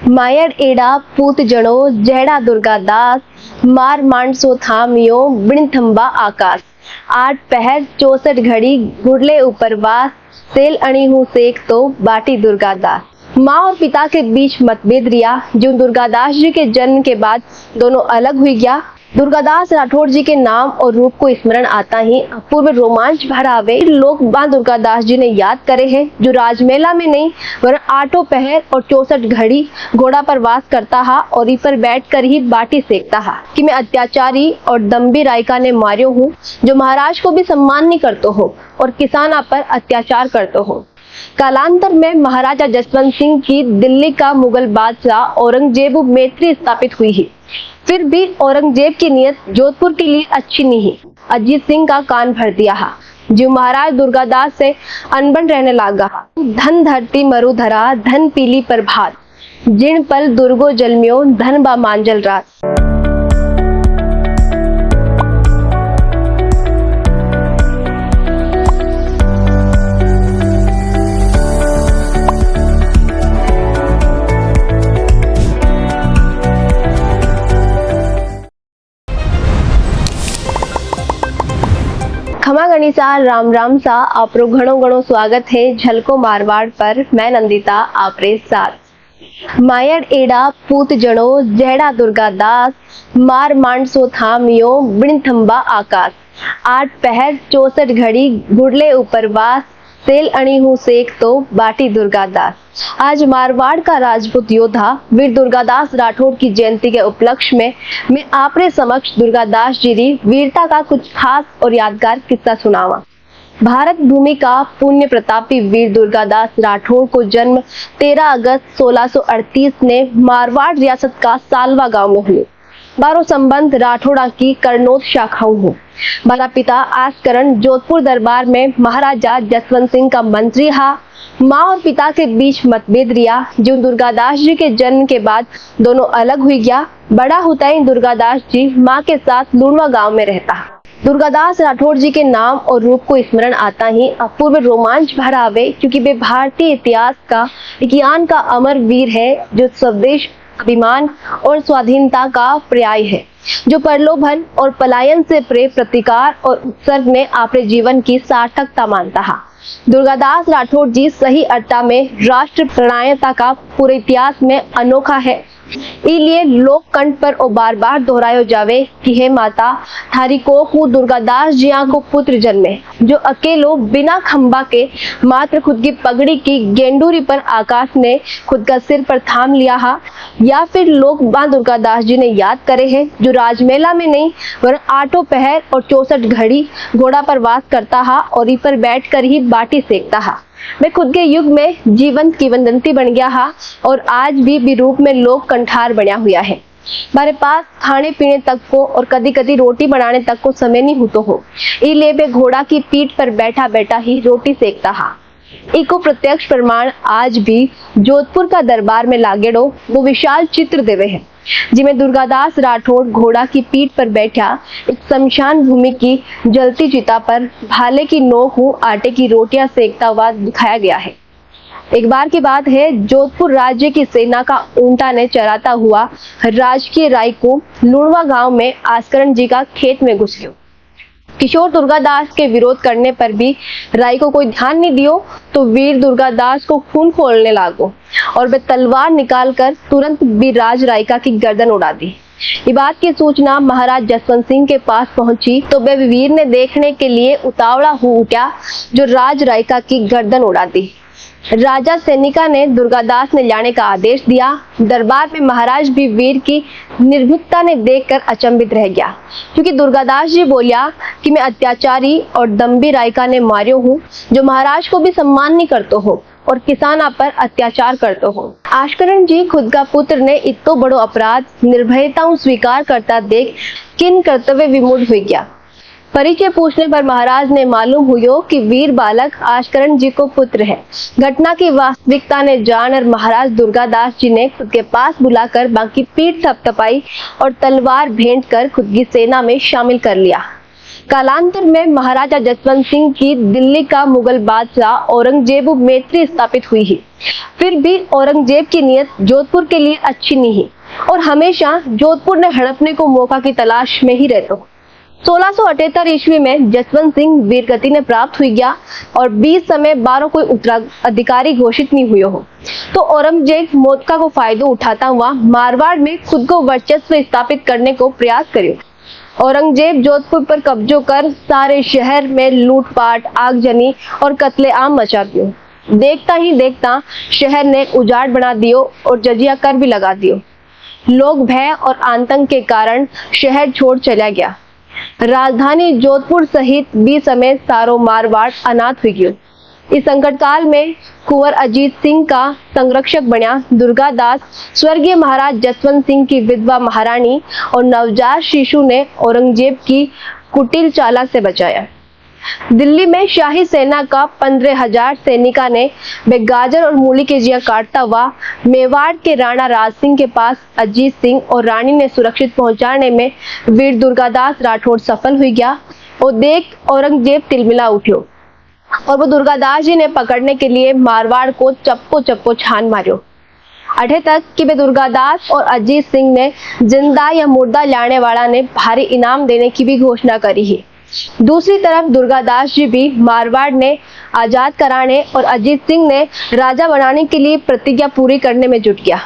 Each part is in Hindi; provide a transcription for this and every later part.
मायर एड़ा पूत जणो जहड़ा दुर्गादास मार मांडसो थामियो बिन थंबा आकाश। 8 पहर 64 घड़ी घुड़ले ऊपर वास सेल अणी हूँ सेक तो बाटी दुर्गादास। माँ और पिता के बीच मतभेद रिया जो दुर्गादास जी के जन्म के बाद दोनों अलग हुई गया। दुर्गादास राठौड़ जी के नाम और रूप को स्मरण आता ही अपूर्व रोमांच भर आवे। लोग मां दुर्गादास जी ने याद करे हैं जो राजमेला में नहीं वरन 8 पहर और 64 घड़ी घोड़ा पर वास करता हा और ई पर बैठ कर ही बाटी सेकता हा कि मैं अत्याचारी और दम्भी रायका ने मारियो हूँ जो महाराज को भी सम्मान नहीं करतो हो और किसाना पर अत्याचार करतो हो। कालांतर में महाराजा जसवंत सिंह की दिल्ली का मुगल बादशाह औरंगजेब मैत्री स्थापित हुई है। फिर भी औरंगजेब की नीयत जोधपुर के लिए अच्छी नहीं। अजीत सिंह का कान भर दिया हा जो महाराज दुर्गादास से अनबन रहने लगा। धन धरती मरुधरा धन पीली प्रभात जिन पल दुर्गो जलमियो धन बा मांजल रात। खमा गणिसा राम राम सा आपरो घणो घणो स्वागत है झलको मारवाड़ पर। मैं नंदिता आपरे साथ। मायर एड़ा पूत जणो जहड़ा दुर्गादास मार मांडसो थामियो बिन थंबा आकाश। 8 पहर 64 घड़ी घुड़ले ऊपर वास सेल अणी हूँ सेक तो बाटी दुर्गादास। आज मारवाड़ का राजपूत योद्धा वीर दुर्गादास राठौड़ की जयंती के उपलक्ष्य में मैं आपरे समक्ष दुर्गादास जी री वीरता का कुछ खास और यादगार किस्सा सुनावा। भारत भूमि का पुण्य प्रतापी वीर दुर्गादास राठौड़ को जन्म 13 अगस्त 1638 ने मारवाड़ रियासत का सालवा गांव में हुई। बारो संबंध राठौड़ा की करनौत शाखाओं हो। मारा पिता आसकरण जोधपुर दरबार में महाराजा जसवंत सिंह का मंत्री हा। माँ और पिता के बीच मतभेद रिया जो दुर्गादास जी के जन्म के बाद दोनों अलग हुई गया। बड़ा होता ही दुर्गादास जी माँ के साथ लूणवा गांव में रहता। दुर्गादास राठौड़ जी के नाम और रूप को स्मरण आता ही अपूर्व रोमांच भर आवे क्योंकि वे भारतीय इतिहास का विज्ञान का अमर वीर है जो स्वदेश अभिमान और स्वाधीनता का पर्याय है जो प्रलोभन और पलायन से प्रेम प्रतिकार और उत्सर्ग में अपने जीवन की सार्थकता मानता है। दुर्गादास राठौड़ जी सही अर्था में राष्ट्र प्रणयता का पूरे इतिहास में अनोखा है। इसलिए लोक कंठ पर और बार बार दोहरायो जावे कि हे माता थारी कोख दुर्गादास जिया को पुत्र जन्मे जो अकेलो बिना खंबा के मात्र खुद की पगड़ी की गेंडूरी पर आकाश ने खुद का सिर पर थाम लिया हा। या फिर लोग मां दुर्गादास जी ने याद करे हैं जो राजमेला में नहीं वरन 8 पहर और 64 घड़ी घोड़ा पर वास करता हा और ई पर बैठ कर ही बाटी सेकता हा। मैं खुद के युग में जीवंत किंवदंती बन गया हा और आज भी रूप में लोक कंठार बना हुआ है। हमारे पास खाने पीने तक को और कदी कदी रोटी बनाने तक को समय नहीं होता हो। इसलिए वे घोड़ा की पीठ पर बैठा बैठा ही रोटी सेकता हा। इको प्रत्यक्ष प्रमाण आज भी जोधपुर का दरबार में लागेड़ो वो विशाल चित्र देवे है जिसमें दुर्गादास राठौड़ घोड़ा की पीठ पर बैठा एक शमशान भूमि की जलती चिता पर भाले की नोक हूँ आटे की रोटियां सेकता हुआ दिखाया गया है। एक बार की बात है जोधपुर राज्य की सेना का ऊंटा ने चराता हुआ राजकीय राय को लूणवा गांव में आसकरण जी का खेत में घुस गयो। किशोर दुर्गादास के विरोध करने पर भी राय को कोई ध्यान नहीं दियो तो वीर दुर्गादास को खून खोलने लागो और वे तलवार निकालकर तुरंत भी राज रायका की गर्दन उड़ा दी। इस बात की सूचना महाराज जसवंत सिंह के पास पहुंची तो वे वीर ने देखने के लिए उतावला हो उठा जो राज रायका की गर्दन उड़ा दी। राजा सैनिका ने दुर्गादास ने लाने का आदेश दिया। दरबार में महाराज भी वीर की निर्भीकता ने देखकर अचंभित रह गया क्योंकि दुर्गादास जी बोलिया कि मैं अत्याचारी और दम्भी रायका ने मारियो हूँ जो महाराज को भी सम्मान नहीं करतो हो और किसाना पर अत्याचार करतो हो। आशकरण जी खुद का पुत्र ने इतो बड़ो अपराध निर्भयता स्वीकार करता देख किन कर्तव्य विमूढ़ हो गया। परिचय पूछने पर महाराज ने मालूम हुई कि वीर बालक आशकरण जी को पुत्र है। घटना की वास्तविकता ने जानकर महाराज दुर्गादास जी ने खुद के पास बुलाकर बाकी पीठ थपथपाई और तलवार भेंट कर खुद की सेना में शामिल कर लिया। कालांतर में महाराजा जसवंत सिंह की दिल्ली का मुगल बादशाह औरंगजेब मैत्री स्थापित हुई ही। फिर भी औरंगजेब की नीयत जोधपुर के लिए अच्छी नहीं और हमेशा जोधपुर ने हड़पने को मौका की तलाश में ही रहता। 1678 ईस्वी में जसवंत सिंह वीरगति ने प्राप्त हुई गया और 20 समय 12 कोई उत्तराधिकारी घोषित नहीं हुए हो, तो औरंगजेब मौका को फायदा उठाता हुआ मारवाड़ में खुद को वर्चस्व स्थापित करने को प्रयास करे। औरंगजेब जोधपुर पर कब्जो कर सारे शहर में लूटपाट, आगजनी और कत्लेआम मचा दियो। देखता ही देखता शहर ने उजाड़ बना दियो और जजिया कर भी लगा दियो। लोग भय और आतंक के कारण शहर छोड़ चला गया। राजधानी जोधपुर सहित 20 समय सारो मारवाड़ अनाथ हुई गयो। इस संकट काल में कुंवर अजीत सिंह का संरक्षक बना दुर्गादास स्वर्गीय महाराज जसवंत सिंह की विधवा महारानी और नवजात शिशु ने औरंगजेब की कुटिल चाला से बचाया। दिल्ली में शाही सेना का 15,000 सैनिका ने गाजर और मूली के जिया काटता हुआ मेवाड़ के राणा राज सिंह के पास अजीत सिंह और रानी ने सुरक्षित पहुंचाने में वीर दुर्गादास राठौड़ सफल हुई गया और देख औरंगजेब तिलमिला उठ्यो और वो दुर्गादास जी ने पकड़ने के लिए मारवाड़ को चप्पो चप्पो छान मारियो। अठे तक कि वे दुर्गादास और अजीत सिंह ने जिंदा या मुर्दा लाने वाला ने भारी इनाम देने की भी घोषणा करी है। दूसरी तरफ दुर्गादास जी भी मारवाड़ ने आजाद कराने और अजीत सिंह ने राजा बनाने के लिए प्रतिज्ञा पूरी करने में जुट गया।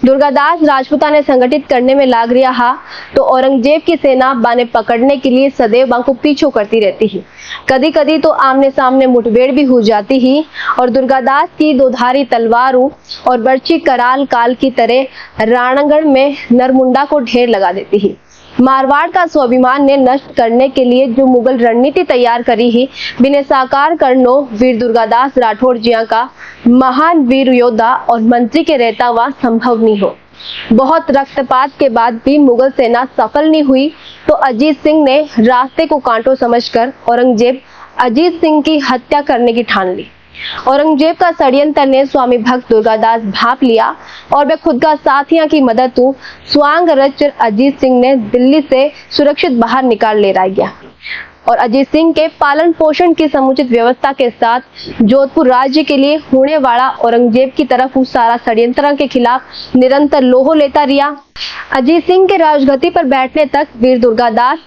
दुर्गादास राजपूता ने संगठित करने में लाग रिया हा तो औरंगजेब की सेना बाने पकड़ने के लिए सदैव बां को पीछो करती रहती ही। कदी कदी तो आमने सामने मुठभेड़ भी हो जाती ही और दुर्गादास की दोधारी तलवारों और बर्ची कराल काल की तरह राणागढ़ में नरमुंडा को ढेर लगा देती ही। मारवाड़ का स्वाभिमान ने नष्ट करने के लिए जो मुगल रणनीति तैयार करी ही बिने साकार करनो वीर दुर्गादास राठौड़ जिया का महान वीर योद्धा और मंत्री के रहता हुआ संभव नहीं हो। बहुत रक्तपात के बाद भी मुगल सेना सफल नहीं हुई तो अजीत सिंह ने रास्ते को कांटो समझकर औरंगजेब अजीत सिंह की हत्या करने की ठान ली। औरंगजेब का षड्यंत्र ने स्वामी भक्त दुर्गादास भाप लिया और वे खुद का साथियों की मदद तू स्वांग रच अजीत सिंह ने दिल्ली से सुरक्षित बाहर निकाल ले गया और अजीत सिंह के पालन पोषण की समुचित व्यवस्था के साथ जोधपुर राज्य के लिए होने वाला औरंगजेब की तरफ उस सारा षड्यंत्र के खिलाफ निरंतर लोहो लेता रहा। अजीत सिंह के राजगद्दी पर बैठने तक वीर दुर्गादास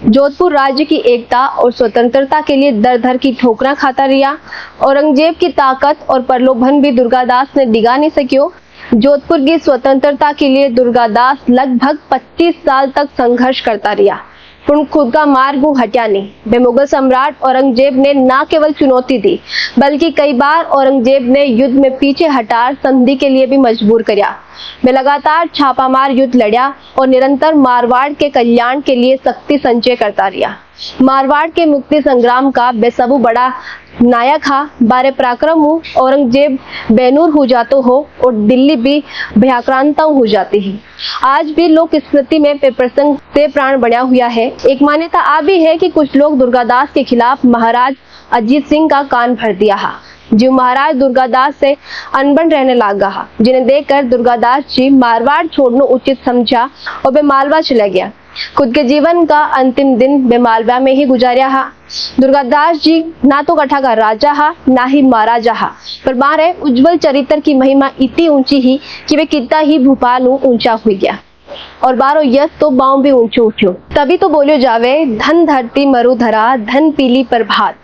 जोधपुर राज्य की एकता और स्वतंत्रता के लिए दर दर की ठोकरा खाता रहा। औरंगजेब की ताकत और प्रलोभन भी दुर्गादास ने डिगा नहीं सकियो। जोधपुर की स्वतंत्रता के लिए दुर्गादास लगभग 25 साल तक संघर्ष करता रहा, पर खुद का मार्ग वो हटा नहीं। वे मुगल सम्राट औरंगजेब ने न केवल चुनौती दी बल्कि कई बार औरंगजेब ने युद्ध में पीछे हटार संधि के लिए भी मजबूर किया। वे लगातार छापामार युद्ध लड़ा और निरंतर मारवाड़ के कल्याण के लिए शक्ति संचय करता रहा। मारवाड़ के मुक्ति संग्राम का बेसबू बड़ा नायक हा बारे पराक्रम हो औरंगजेब बेनूर हो जातो हो और दिल्ली भी भयाक्रांता हो जाती है। आज भी लोक स्मृति में प्रसंग से प्राण बढ़ा हुआ है। एक मान्यता आ भी है कि कुछ लोग दुर्गादास के खिलाफ महाराज अजीत सिंह का कान भर दिया हा, जो महाराज दुर्गादास से अनबन रहने लगा हा, जिन्हें देखकर दुर्गादास जी मारवाड़ छोड़ना उचित समझा और वे मालवा चला गया। खुद के जीवन का अंतिम दिन वे मालवा में ही गुजारिया हा। दुर्गादास जी ना तो कठा का राजा हा ना ही महाराजा हा, पर बारे उज्जवल चरित्र की महिमा इतनी ऊंची ही कि वे कितना ही भोपाल ऊंचा हुई गया और बारो यस तो बाव भी ऊंचो उठ्यो। तभी तो बोलियो जावे धन धरती मरुधरा धन पीली प्रभात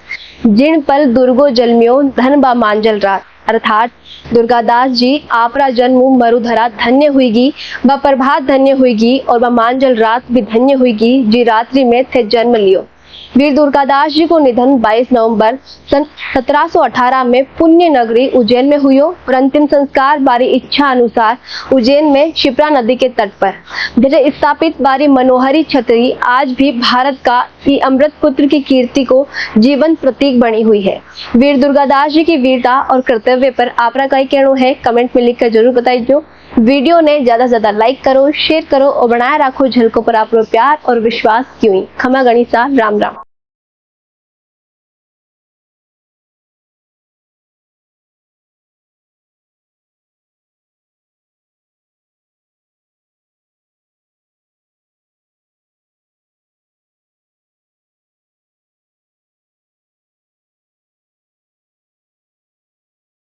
जिन पल दुर्गो जलम्यो धन बा मांजल रात। अर्थात दुर्गादास जी आपरा जन्म मरुधरा धन्य हुईगी, व प्रभात धन्य हुईगी और वह मांजल रात भी धन्य हुईगी जी रात्रि में थे जन्म लियो। वीर दुर्गादास जी को निधन 22 नवंबर सन 1718 में पुण्य नगरी उज्जैन में हुई और अंतिम संस्कार बारी इच्छा अनुसार उज्जैन में शिप्रा नदी के तट पर जैसे स्थापित बारी मनोहरी छतरी आज भी भारत का ही अमृत पुत्र की कीर्ति को जीवन प्रतीक बनी हुई है। वीर दुर्गादास जी की वीरता और कर्तव्य पर आपका क्या कहना है कमेंट में लिखकर जरूर बताइए। वीडियो ने ज्यादा से ज्यादा लाइक करो, शेयर करो और बनाए रखो झलकों पर आप प्यार और विश्वास क्यों। खमा गणिसा, राम राम।